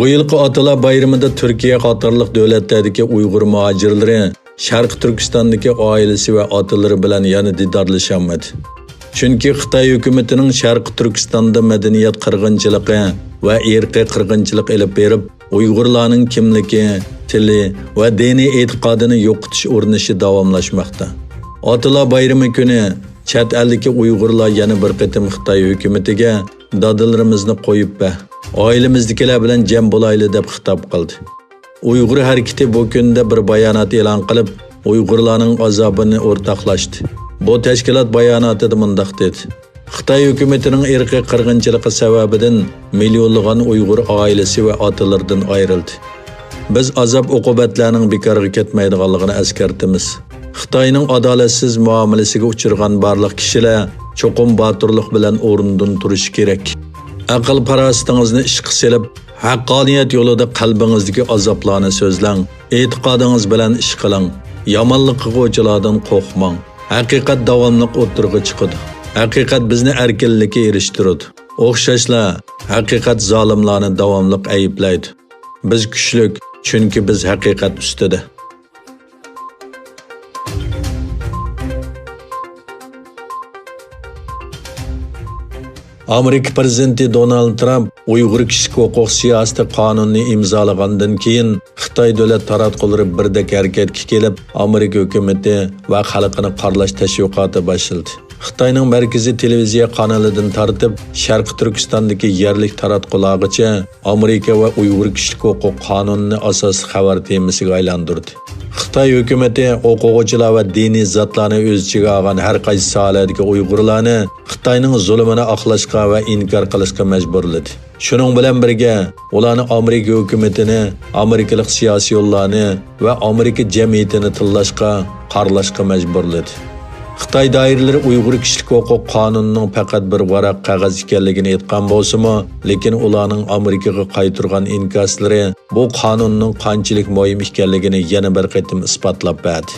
Bu yılki Atalar bayramida Türkiye qatorliq davlatlardagi Uyg'ur muhojirlari Sharq Turkistondagi oilasi va otalari bilan yana didorlasholmadi. Chunki Xitoy hukumatining Sharq Turkistonda madaniyat qirg'inchiligi va irqiy qirg'inchilik olib berib, Uyg'urlarning kimligi, tili va diniy e'tiqodini yo'qotish urinishi davomlashmoqda. Atalar bayrami kuni chet eldagi Uyg'urlar yana bir qatim Xitoy hukumatiga dadalarimizni qo'yib ba, oilamizdagilar bilan jam bo'layli deb xitob qildi. Uyg'ur harakati bu kunda bir bayonot e'lon qilib, Uyg'urlarning azobini o'rtoqlashdi. Bu tashkilot bayonotida mundaq dedi: Xitoy hukumatining irqiy qirg'inchiligi sababidan millionlagan Uyg'ur oilasi va otalardan ayrildi. Biz azob uqubatlarning bekorga ketmaydiganligini eskartamiz. Xitoyning adolatsiz muomalasiga uchirgan barliq kishilar cho'qim botirlik bilan o'rnidan turishi kerak. Aql farosatingizni ishga solib, haqqoniyat yo'lida qalbingizdagi azoblarni so'zlang, e'tiqodingiz bilan ish qiling. Yomonlik qiluvchilardan qo'rqmang. Haqiqat davomli o'tirg'i chiqadi. Haqiqat bizni erkinlikka erishtiradi. O'xshashla, haqiqat zolimlarni davomli ayiblaydi. Biz kuchlik, chunki biz haqiqat ustida. Amerika prezidenti Donald Trump Uyg'ur kishilik huquq siyosati qonunini imzolagandan keyin Xitoy davlat taratqullari birdek harakatga kelib, Amerika hukumati va xalqini qoralash tashviqoti boshladi. Xitoyning markaziy televiziya kanalidan tartib Sharq Turkistondagi yerlik taratqulargacha Amerika va Uyg'ur kishilik huquq qonunini asosiy xabar temasiga aylantirdi. Xitoy hukumati o'quvchilar va diniy zotlarni o'z ichiga olgan har qaysi sohalardagi Uyg'urlarni Xitoyning zulmini oqlashga va inkor qilishga majburladi. Shuning bilan birga ularni Amerika hukumatini, Amerikalik siyosiy yo'llarni va Amerika jamiyatini tillashga, qoralashga majburladi. Xitoy doiralari Uyg'ur kishilik huquq qonunining faqat bir varaq qog'oz ekanligini aytgan bo'lsa-mu, lekin ularning Amerikaga qaytirgan inkaslari bu qonunning qanchalik muhim ekanligini yana bir qatim isbotlab berdi.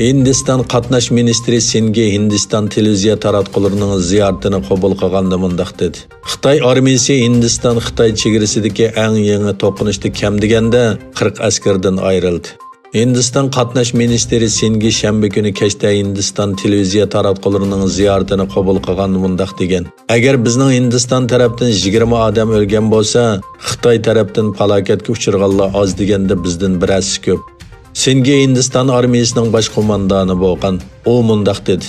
Hindiston qatnash ministri Singe Hindiston televiziya taratqullarining ziyoratini qabul qilganda mundaq dedi: Xitoy armiyasi Hindiston Xitoy chegarasidagi eng yangi to'qinishda kam deganda 40 askardan ayrildi. Hindiston qatnash ministri Singe shanba kuni kechda Hindiston televiziya taratqullarining ziyoratini qabul qilganda mundaq degan: Agar bizning Hindiston tarafdan 20 odam o'lgan bo'lsa, Xitoy tarafdan falokatga uchirganlar oz deganda bizdan birasi ko'p. Singe Hindiston armiyasining bosh qo'mondoni bo'lgan. U mundaq dedi: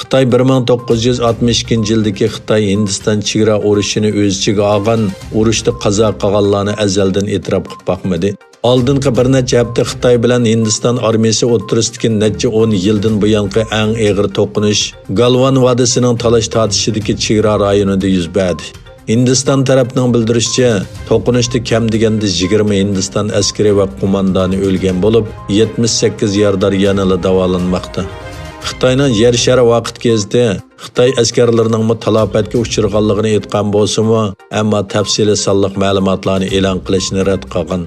Xitoy 1962-yildagi Xitoy Hindiston chegara urushini o'z ichiga olgan, urushda qazo qilganlarni azaldan e'tirof qilib boqmadi. Oldingi bir necha hafta Xitoy bilan Hindiston armiyasi o'rtasidagi necha 10 yildan buyongi eng og'ir to'qinish Galvan vodiysining talash tortishidagi chegara rayonida yuz berdi. Hindiston tarafining bildirishicha, to'qinishda kam deganda 20 Hindiston askari va qo'mondoni o'lgan bo'lib, 78 yardar yanada davolanmoqda. Xitoyning yer shari vaqt kezdi Xitoy askarlarining talafotga uchirganligini aytgan bo'lsa-mu, ammo tafsili sonliq ma'lumotlarni e'lon qilishni rad qilgan.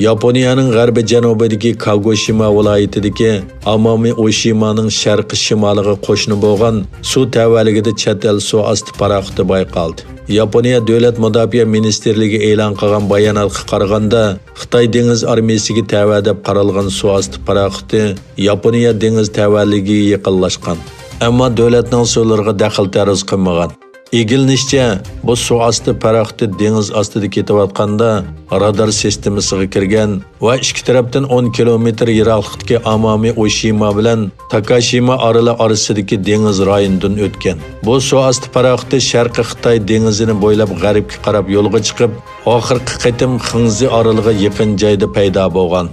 Yaponiyaning g'arbiy janubidagi Kagoshima viloyatidagi Amami Oshimaning sharqi shimoliga qo'shni bo'lgan suv tavalligida chet el suv osti paraxoti bayqaldi. Yaponiya davlat mudofaa ministrligi e'lon qilgan bayonotga qaraganda, Xitoy dengiz armiyasiga tava deb qaralgan suv osti paraxoti Yaponiya dengiz tavalligiga yaqinlashgan. Ammo davlatning suvlariga daxl-taruz qilmagan. Egilinishcha, bu suv osti paraxoti dengiz ostida ketayotganda radar sistemasiga kirgan va ikki tarafdan 10 kilometr yiroqlikdagi Amami Oshima bilan Takashima orasidagi dengiz rayonidan o'tgan. Bu suv osti paraxoti sharqiy Xitoy dengizini bo'ylab g'arbga qarab yo'lga chiqib, oxirgi qatim Xingzi oraliga yaqin joyda paydo bo'lgan.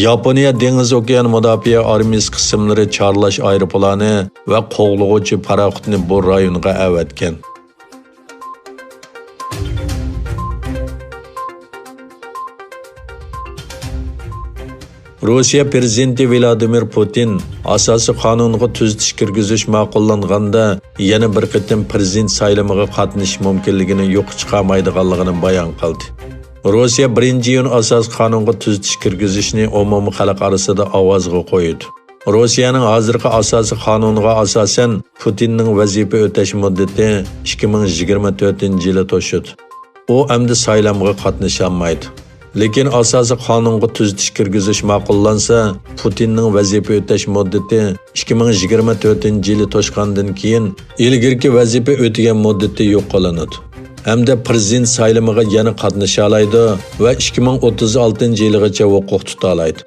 Yaponiya dengiz okean mudofaa armiyasi qismlari chorlash aeroplani va qo'g'lug'uvchi paraxotni bu rayonga avatgan. Rossiya prezidenti Vladimir Putin asosiy qonunga tuzatish kirgizish ma'qullanganda yana bir qatim prezident saylamiga qatnashish mumkinligini yo'q chiqarmaydiganligini bayon qildi. Rossiya 1-iyun asos qonunga tuzitish kirgizishni umumiy xalq arasida ovozga qo'ydi. Rossiyaning hozirgi asosiy qonuniga asosan Putinning vazifa o'tash muddati 2024-yili to'shdi. U endi saylamga qatnasha olmaydi. Lekin asosiy qonunga tuzitish kirgizish ma'qullansa, Putinning vazifa o'tash muddati 2024-yili to'shgandan keyin ilgirki vazifa o'tagan muddati yo'q qilinadi. Hamda prezident saylamiga yana qatnasha oladi va 2036-yilgacha huquq tuta oladi.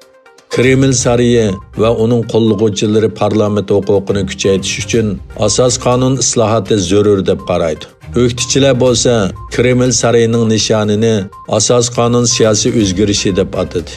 Kreml sarayi va uning qo'llovchilari parlament huquqini kuchaytirish uchun asos qonun islohoti zarur deb qaraydi. O'qituvchilar bo'lsa Kreml sarayining nishonini asos qonun siyosiy o'zgarishi deb atadi.